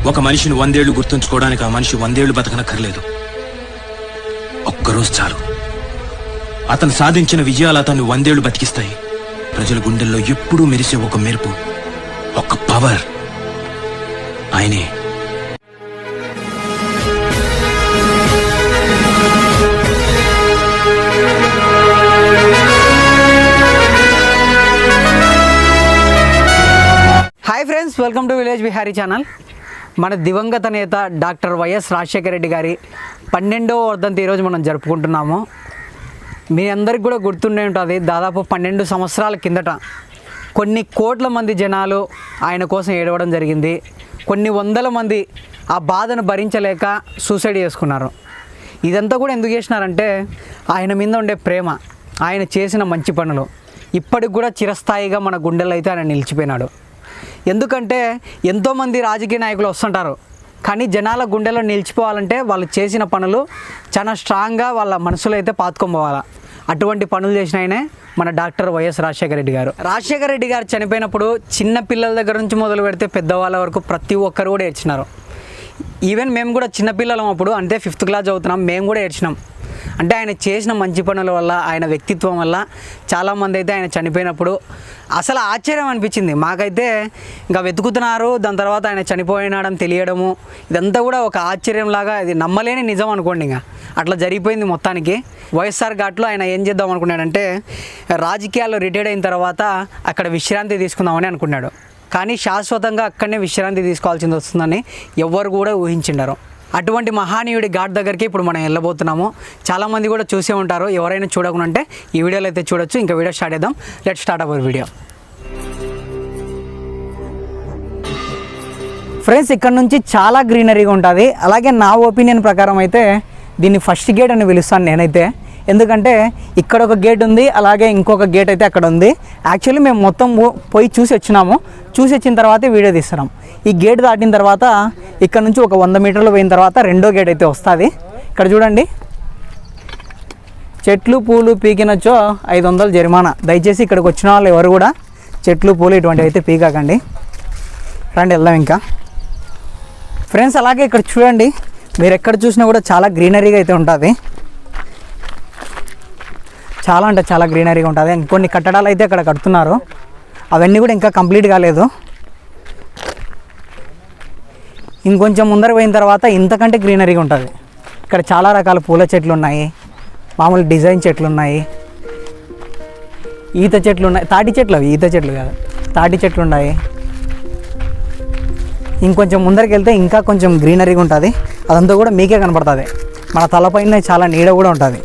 ఒక మనిషిని 100 ఏళ్లు గుర్తుంచుకోవడానికి ఆ మనిషి 100 ఏళ్లు బతకనక్కర్లేదు. ఒక్కరోజు చాలు. అతను సాధించిన విజయాలు అతన్ని 100 ఏళ్లు బతికిస్తాయి. ప్రజల గుండెల్లో ఎప్పుడూ మెరిసే ఒక మెరుపు, ఒక పవర్, ఆయనే. Hi friends, welcome to village Vihari channel. మన దివంగత నేత డాక్టర్ వైఎస్ రాజశేఖర రెడ్డి గారి 12వ వర్ధంతి ఈరోజు మనం జరుపుకుంటున్నాము. మీ అందరికి కూడా గుర్తుండే ఉంటుంది, దాదాపు 12 సంవత్సరాల కిందట కొన్ని కోట్ల మంది జనాలు ఆయన కోసం ఏడవడం జరిగింది. కొన్ని వందల మంది ఆ బాధను భరించలేక సూసైడ్ చేసుకున్నారు. ఇదంతా కూడా ఎందుకు చేసినారంటే ఆయన మీద ఉండే ప్రేమ, ఆయన చేసిన మంచి పనులు ఇప్పటికి కూడా చిరస్థాయిగా మన గుండెల్లో అయితే ఆయన నిలిచిపోయినాడు. ఎందుకంటే ఎంతోమంది రాజకీయ నాయకులు వస్తుంటారు, కానీ జనాల గుండెలో నిలిచిపోవాలంటే వాళ్ళు చేసిన పనులు చాలా స్ట్రాంగ్గా వాళ్ళ మనసులో అయితే పాతుకోపోవాలా. అటువంటి పనులు చేసిన ఆయనే మన డాక్టర్ వైఎస్ రాజశేఖర రెడ్డి గారు. రాజశేఖర రెడ్డి గారు చనిపోయినప్పుడు చిన్న పిల్లల దగ్గర నుంచి మొదలు పెడితే పెద్దవాళ్ళ వరకు ప్రతి ఒక్కరు కూడా ఏడ్చినారు. ఈవెన్ మేము కూడా చిన్నపిల్లలం అప్పుడు, అంటే 5th క్లాస్ చదువుతున్నాం, మేము కూడా ఏడ్చినాం. అంటే ఆయన చేసిన మంచి పనుల వల్ల, ఆయన వ్యక్తిత్వం వల్ల చాలామంది అయితే ఆయన చనిపోయినప్పుడు అసలు ఆశ్చర్యం అనిపించింది మాకైతే. ఇంకా వెతుకుతున్నారు, దాని తర్వాత ఆయన చనిపోయినాడని తెలియడము, ఇదంతా కూడా ఒక ఆశ్చర్యంలాగా, ఇది నమ్మలేని నిజం అనుకోండి. ఇంకా అట్లా జరిగిపోయింది మొత్తానికి. వైఎస్ఆర్ ఘాట్లో ఆయన ఏం చేద్దాం అనుకున్నాడంటే రాజకీయాల్లో రిటైర్డ్ అయిన తర్వాత అక్కడ విశ్రాంతి తీసుకుందామని అనుకున్నాడు. కానీ శాశ్వతంగా అక్కడనే విశ్రాంతి తీసుకోవాల్సింది వస్తుందని ఎవ్వరు కూడా ఊహించిండరు. అటువంటి మహానీయుడి ఘాట్ దగ్గరికి ఇప్పుడు మనం వెళ్ళబోతున్నాము. చాలామంది కూడా చూసే ఉంటారు, ఎవరైనా చూడకుండా ఈ వీడియోలో అయితే చూడొచ్చు. ఇంకా వీడియో స్టార్ట్ చేద్దాం. Let's start our video. Friends, ఇక్కడ నుంచి చాలా గ్రీనరీగా ఉంటుంది. అలాగే నా ఒపీనియన్ ప్రకారం అయితే దీన్ని ఫస్ట్ గేట్ అని పిలుస్తాను నేనైతే. ఎందుకంటే ఇక్కడ ఒక గేట్ ఉంది, అలాగే ఇంకొక గేట్ అయితే అక్కడ ఉంది. యాక్చువల్లీ మేము మొత్తం పోయి చూసి వచ్చినాము. చూసి వచ్చిన తర్వాత వీడియో తీస్తున్నాం. ఈ గేట్ దాటిన తర్వాత ఇక్కడ నుంచి ఒక 100 మీటర్లు పోయిన తర్వాత రెండో గేట్ అయితే వస్తుంది. ఇక్కడ చూడండి, చెట్లు పూలు పీకినచ్చో 500 జరిమానా. దయచేసి ఇక్కడికి వచ్చిన వాళ్ళు ఎవరు కూడా చెట్లు పూలు ఇటువంటివి అయితే పీకాకండి. రండి వెళ్దాం ఇంకా. ఫ్రెండ్స్, అలాగే ఇక్కడ చూడండి, మీరు ఎక్కడ చూసినా కూడా చాలా గ్రీనరీగా అయితే ఉంటుంది. చాలా అంటే చాలా గ్రీనరీగా ఉంటుంది. ఇంకొన్ని కట్టడాలు అయితే అక్కడ కడుతున్నారు, అవన్నీ కూడా ఇంకా కంప్లీట్ కాలేదు. ఇంకొంచెం ముందర పోయిన తర్వాత ఇంతకంటే గ్రీనరీగా ఉంటుంది. ఇక్కడ చాలా రకాల పూల చెట్లు ఉన్నాయి, మామూలు డిజైన్ చెట్లు ఉన్నాయి, ఈత చెట్లు ఉన్నాయి. తాటి చెట్లు, అవి ఈత చెట్లు కాదు, తాటి చెట్లు ఉన్నాయి. ఇంకొంచెం ముందరికి వెళ్తే ఇంకా కొంచెం గ్రీనరీగా ఉంటుంది. అదంతా కూడా మీకే కనపడుతుంది. మన తలపైన చాలా నీడ కూడా ఉంటుంది.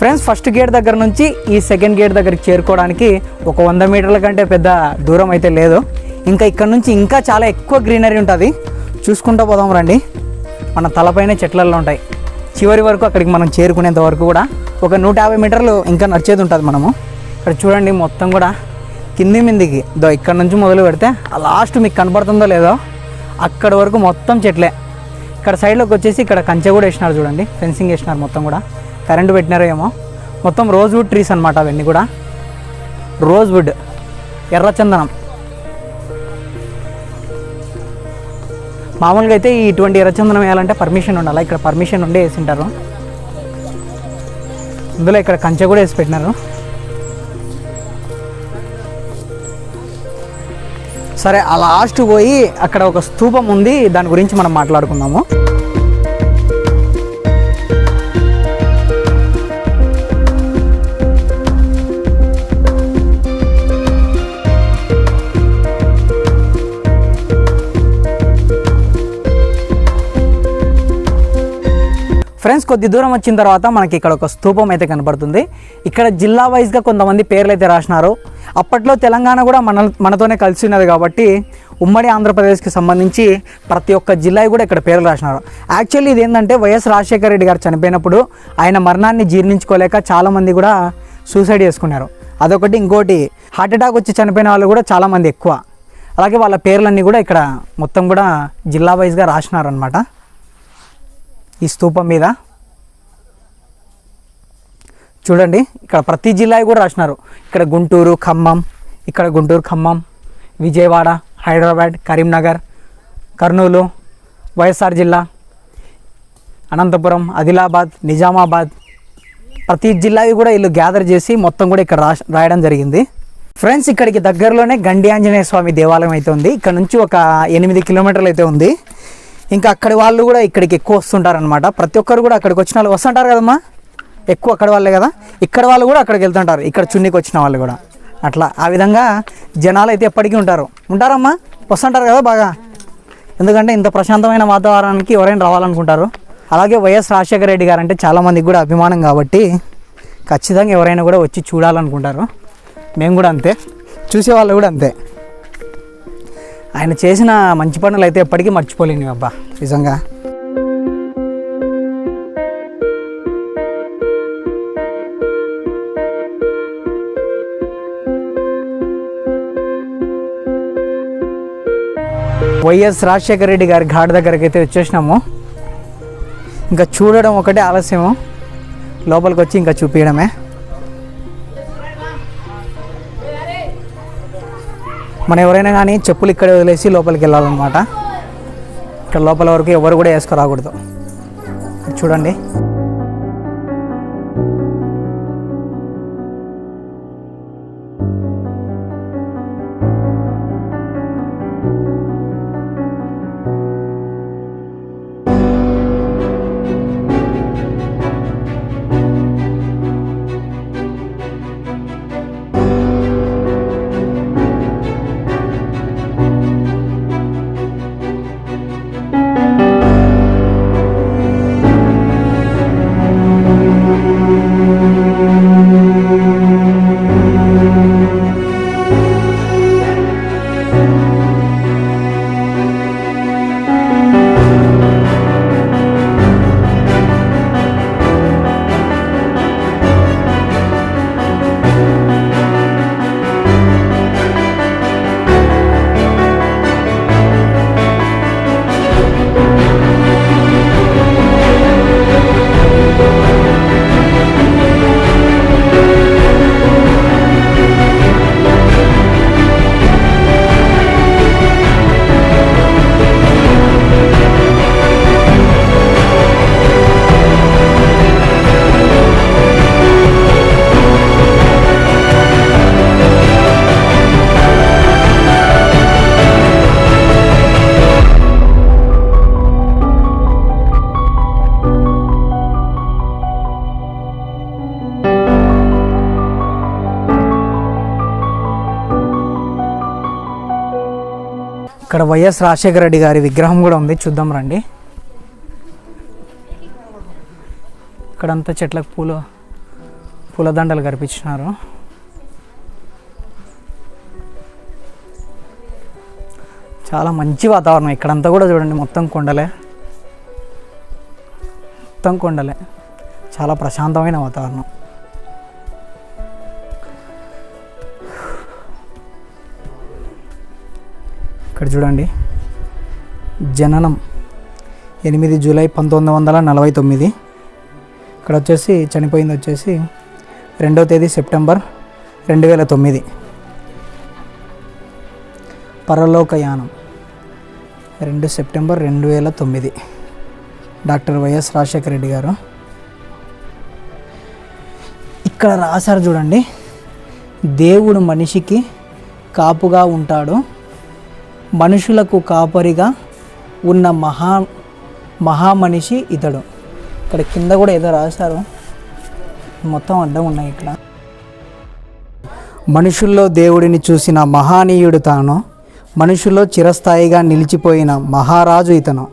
ఫ్రెండ్స్, ఫస్ట్ గేట్ దగ్గర నుంచి ఈ సెకండ్ గేట్ దగ్గరికి చేరుకోవడానికి ఒక 100 మీటర్ల కంటే పెద్ద దూరం అయితే లేదు. ఇంకా ఇక్కడ నుంచి ఇంకా చాలా ఎక్కువ గ్రీనరీ ఉంటుంది. చూసుకుంటూ పోదాం రండి. మన తలపైన చెట్లల్లో ఉంటాయి. చివరి వరకు అక్కడికి మనం చేరుకునేంత వరకు కూడా ఒక 150 మీటర్లు ఇంకా నడిచేది ఉంటుంది మనము. ఇక్కడ చూడండి, మొత్తం కూడా కింది మిందికి ఇక్కడ నుంచి మొదలు పెడితే ఆ లాస్ట్ మీకు కనపడుతుందో లేదో అక్కడ వరకు మొత్తం చెట్లే. ఇక్కడ సైడ్లోకి వచ్చేసి ఇక్కడ కంచె కూడా వేసినారు చూడండి, ఫెన్సింగ్ వేసినారు. మొత్తం కూడా కరెంటు పెట్టినారో ఏమో. మొత్తం రోజ్వుడ్ ట్రీస్ అనమాట అవన్నీ కూడా. రోజ్వుడ్, ఎర్రచందనం. మామూలుగా అయితే ఇటువంటి ఎర్రచందనం వేయాలంటే పర్మిషన్ ఉండాలి. ఇక్కడ పర్మిషన్ ఉండే వేసింటారు. ఇందులో ఇక్కడ కంచె కూడా వేసి పెట్టినారు. సరే ఆ లాస్ట్ పోయి అక్కడ ఒక స్తూపం ఉంది, దాని గురించి మనం మాట్లాడుకుందాము. ఫ్రెండ్స్, కొద్ది దూరం వచ్చిన తర్వాత మనకి ఇక్కడ ఒక స్తూపం అయితే కనపడుతుంది. ఇక్కడ జిల్లా వైజ్గా కొంతమంది పేర్లు అయితే రాసినారు. అప్పట్లో తెలంగాణ కూడా మనతోనే కలిసి ఉన్నది కాబట్టి ఉమ్మడి ఆంధ్రప్రదేశ్కి సంబంధించి ప్రతి ఒక్క జిల్లా కూడా ఇక్కడ పేర్లు రాసినారు. యాక్చువల్లీ ఇది ఏంటంటే వైఎస్ రాజశేఖర రెడ్డి గారు చనిపోయినప్పుడు ఆయన మరణాన్ని జీర్ణించుకోలేక చాలామంది కూడా సూసైడ్ చేసుకున్నారు. అదొకటి. ఇంకోటి, హార్ట్ అటాక్ వచ్చి చనిపోయిన వాళ్ళు కూడా చాలామంది ఎక్కువ. అలాగే వాళ్ళ పేర్లన్నీ కూడా ఇక్కడ మొత్తం కూడా జిల్లా వైజ్గా రాసినారనమాట. ఈ స్తూపం మీద చూడండి, ఇక్కడ ప్రతి జిల్లా కూడా రాసినారు. ఇక్కడ గుంటూరు, ఖమ్మం, ఇక్కడ గుంటూరు, ఖమ్మం, విజయవాడ, హైదరాబాద్, కరీంనగర్, కర్నూలు, వైఎస్ఆర్ జిల్లా, అనంతపురం, ఆదిలాబాద్, నిజామాబాద్, ప్రతి జిల్లావి కూడా వీళ్ళు గ్యాదర్ చేసి మొత్తం కూడా ఇక్కడ రాయడం జరిగింది. ఫ్రెండ్స్, ఇక్కడికి దగ్గరలోనే గండి ఆంజనేయ స్వామి దేవాలయం అయితే ఉంది. ఇక్కడ నుంచి ఒక 8 కిలోమీటర్లు అయితే ఉంది. ఇంకా అక్కడి వాళ్ళు కూడా ఇక్కడికి ఎక్కువ వస్తుంటారనమాట. ప్రతి ఒక్కరు కూడా అక్కడికి వచ్చిన వాళ్ళు వస్తుంటారు కదమ్మా, ఎక్కువ అక్కడ వాళ్ళే కదా. ఇక్కడ వాళ్ళు కూడా అక్కడికి వెళ్తుంటారు, ఇక్కడ చున్నీకి వచ్చిన వాళ్ళు కూడా. అట్లా ఆ విధంగా జనాలు అయితే ఎప్పటికీ ఉంటారమ్మా, వస్తుంటారు కదా బాగా. ఎందుకంటే ఇంత ప్రశాంతమైన వాతావరణానికి ఎవరైనా రావాలనుకుంటారు. అలాగే వైఎస్ రాజశేఖర రెడ్డి గారు అంటే చాలామందికి కూడా అభిమానం కాబట్టి ఖచ్చితంగా ఎవరైనా కూడా వచ్చి చూడాలనుకుంటారు. మేము కూడా అంతే, చూసేవాళ్ళు కూడా అంతే. ఆయన చేసిన మంచి పనులు అయితే ఎప్పటికీ మర్చిపోలేనివి అబ్బా, నిజంగా. వైఎస్ రాజశేఖర రెడ్డి గారి ఘాట్ దగ్గరికి అయితే వచ్చేసినాము. ఇంకా చూడడం ఒకటే ఆలస్యము, లోపలికి వచ్చి ఇంకా చూపించడమే. మనం ఎవరైనా కానీ చెప్పులు ఇక్కడ వదిలేసి లోపలికి వెళ్ళాలన్నమాట. ఇక్కడ లోపల వరకు ఎవరు కూడా వేసుకురాకూడదు. చూడండి, ఇక్కడ వైఎస్ రాజశేఖర రెడ్డి గారి విగ్రహం కూడా ఉంది, చూద్దాం రండి. ఇక్కడంతా చెట్లకు పూలదండలు కనిపించినారు. చాలా మంచి వాతావరణం ఇక్కడంతా కూడా. చూడండి, మొత్తం కొండలే, చాలా ప్రశాంతమైన వాతావరణం. ఇక్కడ చూడండి, జననం 8 జూలై 1949. ఇక్కడ వచ్చేసి చనిపోయింది వచ్చేసి 2వ తేదీ September 2009. పరలోకయానం 2 September 2009. Doctor YS Rajasekhara Reddy గారు. ఇక్కడ రాశారు చూడండి, దేవుడు మనిషికి కాపుగా ఉంటాడు, మనుషులకు కాపరిగా ఉన్న మహామనిషి ఇతడు. ఇక్కడ కింద కూడా ఏదో రాశారు, మొత్తం అడ్డం ఉన్నాయి. ఇక్కడ మనుషుల్లో దేవుడిని చూసిన మహానీయుడు తాను, మనుషుల్లో చిరస్థాయిగా నిలిచిపోయిన మహారాజు ఇతను.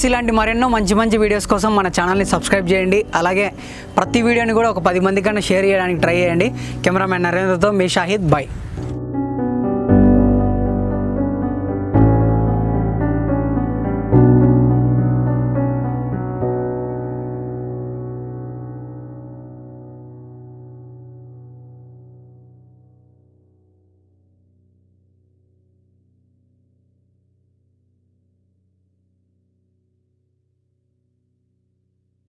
ఇలాంటి మరెన్నో మంచి మంచి వీడియోస్ కోసం మన ఛానల్ని సబ్స్క్రైబ్ చేయండి. అలాగే ప్రతి వీడియోని కూడా ఒక 10 మంది కన్నా షేర్ చేయడానికి ట్రై చేయండి. కెమెరామెన్ నరేంద్రతో మీ షాహిద్. బాయ్.